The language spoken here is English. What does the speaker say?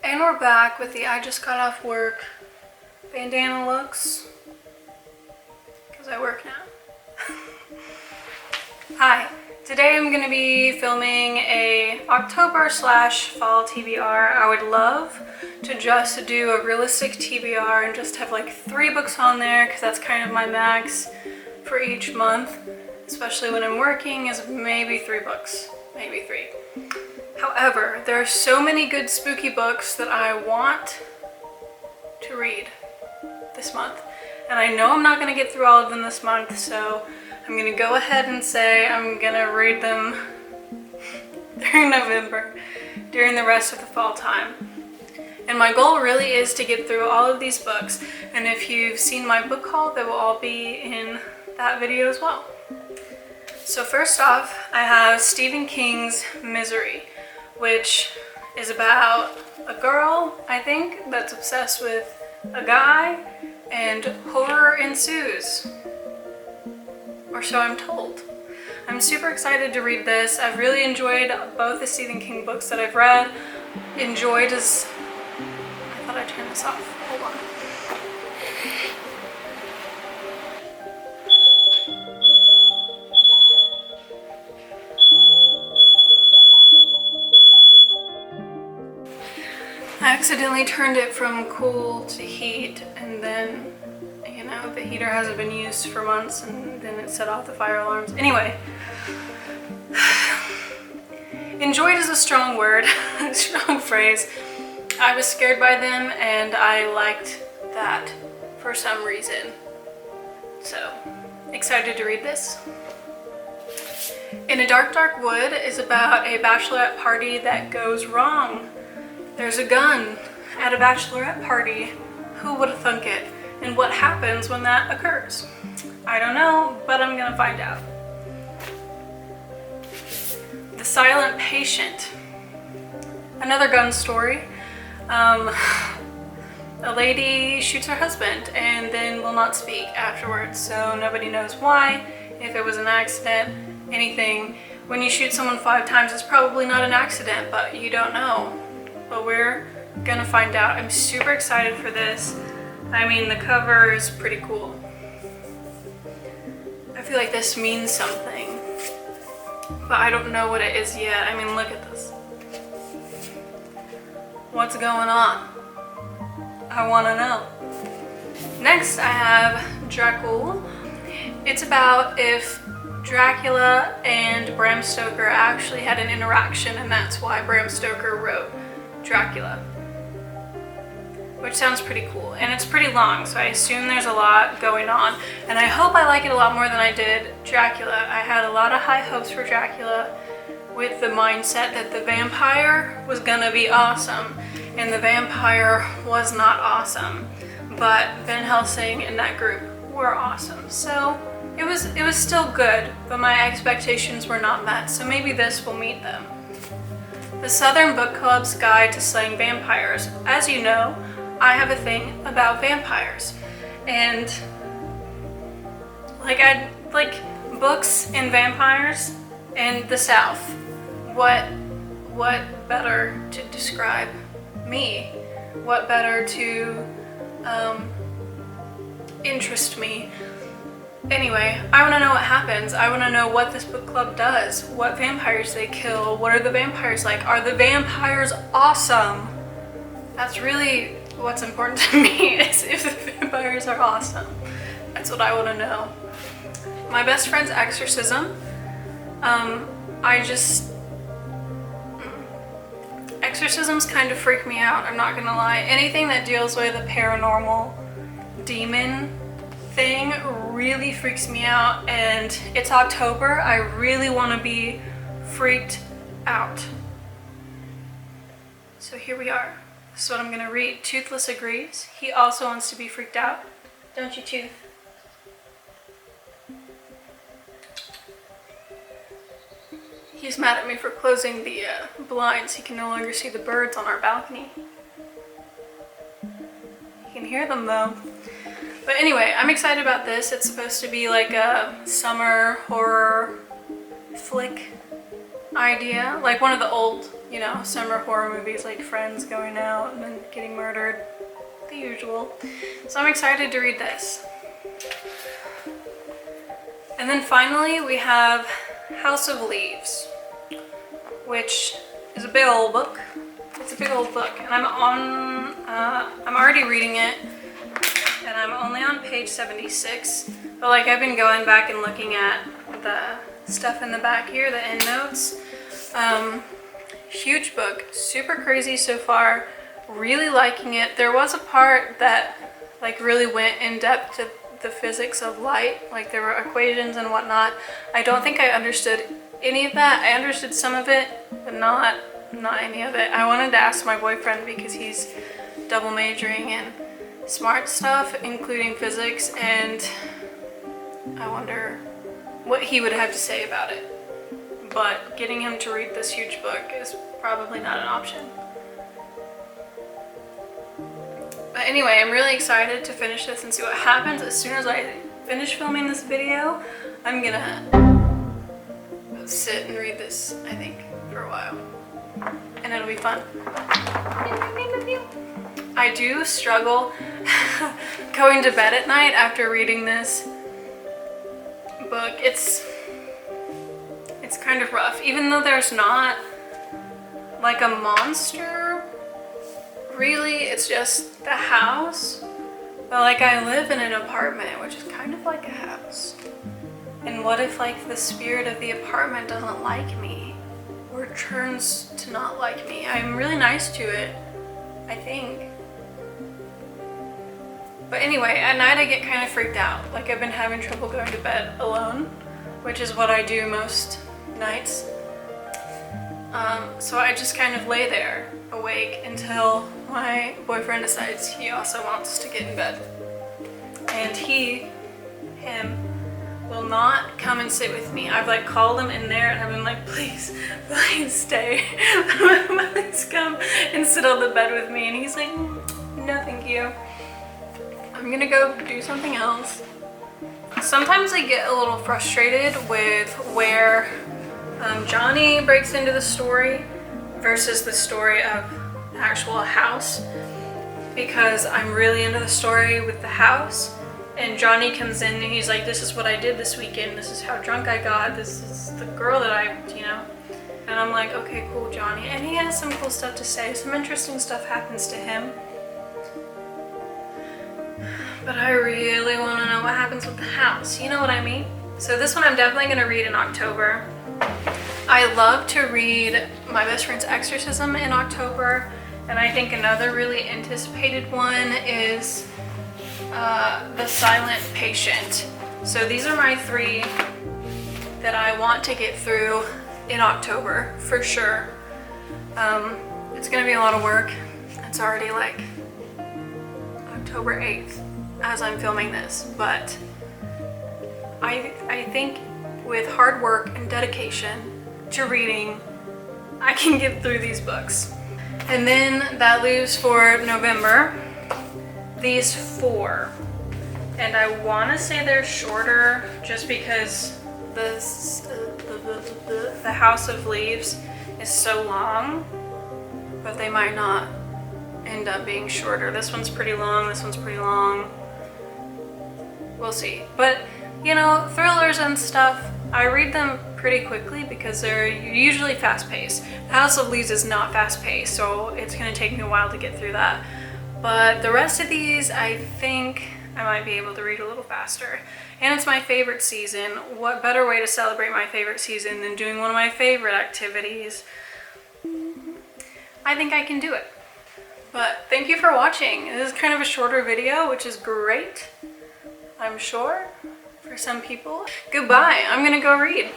And we're back with the I just got off work bandana looks, because I work now. Hi, today I'm going to be filming a October/fall TBR. I would love to just do a realistic TBR and just have like 3 books on there, because that's kind of my max for each month, especially when I'm working, is maybe 3 books, maybe 3. However, there are so many good spooky books that I want to read this month. And I know I'm not going to get through all of them this month, so I'm going to go ahead and say I'm going to read them during November, during the rest of the fall time. And my goal really is to get through all of these books. And if you've seen my book haul, they will all be in that video as well. So first off, I have Stephen King's Misery, which is about a girl, I think, that's obsessed with a guy, and horror ensues. Or so I'm told. I'm super excited to read this. I've really enjoyed both the Stephen King books that I've read. Enjoyed as... I thought I turned this off. Hold on. I accidentally turned it from cool to heat, and then, you know, the heater hasn't been used for months, and then it set off the fire alarms. Anyway, enjoyed is a strong word, a strong phrase. I was scared by them, and I liked that for some reason. So, excited to read this. In a Dark, Dark Wood is about a bachelorette party that goes wrong. There's a gun at a bachelorette party. Who would have thunk it? And what happens when that occurs? I don't know, but I'm gonna find out. The Silent Patient. Another gun story. A lady shoots her husband and then will not speak afterwards, so nobody knows why, if it was an accident, anything. When you shoot someone 5 times, it's probably not an accident, but you don't know. But we're gonna find out. I'm super excited for this. I mean, the cover is pretty cool. I feel like this means something, but I don't know what it is yet. I mean, look at this. What's going on? I wanna know. Next, I have Dracula. It's about if Dracula and Bram Stoker actually had an interaction, and that's why Bram Stoker wrote Dracula, which sounds pretty cool, and it's pretty long, so I assume there's a lot going on, and I hope I like it a lot more than I did Dracula. I had a lot of high hopes for Dracula with the mindset that the vampire was gonna be awesome, and the vampire was not awesome, but Van Helsing and that group were awesome, so it was still good, but my expectations were not met, so maybe this will meet them. The Southern Book Club's Guide to Slaying Vampires. As you know, I have a thing about vampires, and I like books and vampires and the South. What better to describe me? What better to interest me? Anyway, I want to know what happens. I want to know what this book club does, what vampires they kill, what are the vampires like, are the vampires awesome? That's really what's important to me, is if the vampires are awesome. That's what I want to know. My best friend's Exorcism. Exorcisms kind of freak me out, I'm not gonna lie. Anything that deals with a paranormal demon thing really freaks me out, and it's October. I really want to be freaked out. So here we are. This is what I'm going to read. Toothless agrees. He also wants to be freaked out. Don't you, Tooth? He's mad at me for closing the blinds. He can no longer see the birds on our balcony. He can hear them though. But anyway, I'm excited about this. It's supposed to be like a summer horror flick idea, like one of the old you know, summer horror movies like Friends going out and then getting murdered. The usual. So I'm excited to read this. And then finally we have House of Leaves, which is a big old book. It's a big old book, and I'm already reading it, and I'm only on page 76. But like, I've been going back and looking at the stuff in the back here, the endnotes. Huge book, super crazy so far. Really liking it. There was a part that like really went in depth to the physics of light, like there were equations and whatnot. I don't think I understood any of that. I understood some of it, but not any of it. I wanted to ask my boyfriend because he's double majoring in smart stuff, including physics, and I wonder what he would have to say about it. But getting him to read this huge book is probably not an option. But anyway, I'm really excited to finish this and see what happens. As soon as I finish filming this video, I'm gonna sit and read this, I think, for a while. And it'll be fun. I do struggle going to bed at night after reading this book. It's kind of rough. Even though there's not like a monster, really, it's just the house. But like, I live in an apartment, which is kind of like a house. And what if like the spirit of the apartment doesn't like me? Or turns to not like me? I'm really nice to it, I think. But anyway, at night I get kind of freaked out. Like, I've been having trouble going to bed alone, which is what I do most nights. So I just kind of lay there awake until my boyfriend decides he also wants to get in bed. And him will not come and sit with me. I've like called him in there and I've been like, please stay. Please come and sit on the bed with me. And he's like, no thank you. I'm gonna go do something else. Sometimes I get a little frustrated with where Johnny breaks into the story versus the story of the actual house, because I'm really into the story with the house, and Johnny comes in and he's like, this is what I did this weekend, this is how drunk I got, this is the girl that I, you know, and I'm like, okay, cool, Johnny. And he has some cool stuff to say, some interesting stuff happens to him, but I really want to know what happens with the house, you know what I mean? So this one I'm definitely going to read in October. I love to read my best friend's Exorcism in October, and I think another really anticipated one is The Silent Patient. So these are my three that I want to get through in October for sure. It's gonna be a lot of work. It's already like October 8th as I'm filming this, but I think with hard work and dedication to reading, I can get through these books. And then that leaves for November these four. And I want to say they're shorter just because the House of Leaves is so long, but they might not end up being shorter. This one's pretty long, this one's pretty long. We'll see. But you know, thrillers and stuff, I read them pretty quickly because they're usually fast-paced. The House of Leaves is not fast-paced, so it's going to take me a while to get through that. But the rest of these, I think I might be able to read a little faster. And it's my favorite season. What better way to celebrate my favorite season than doing one of my favorite activities? I think I can do it. But thank you for watching. This is kind of a shorter video, which is great, I'm sure, for some people. Goodbye. I'm gonna go read.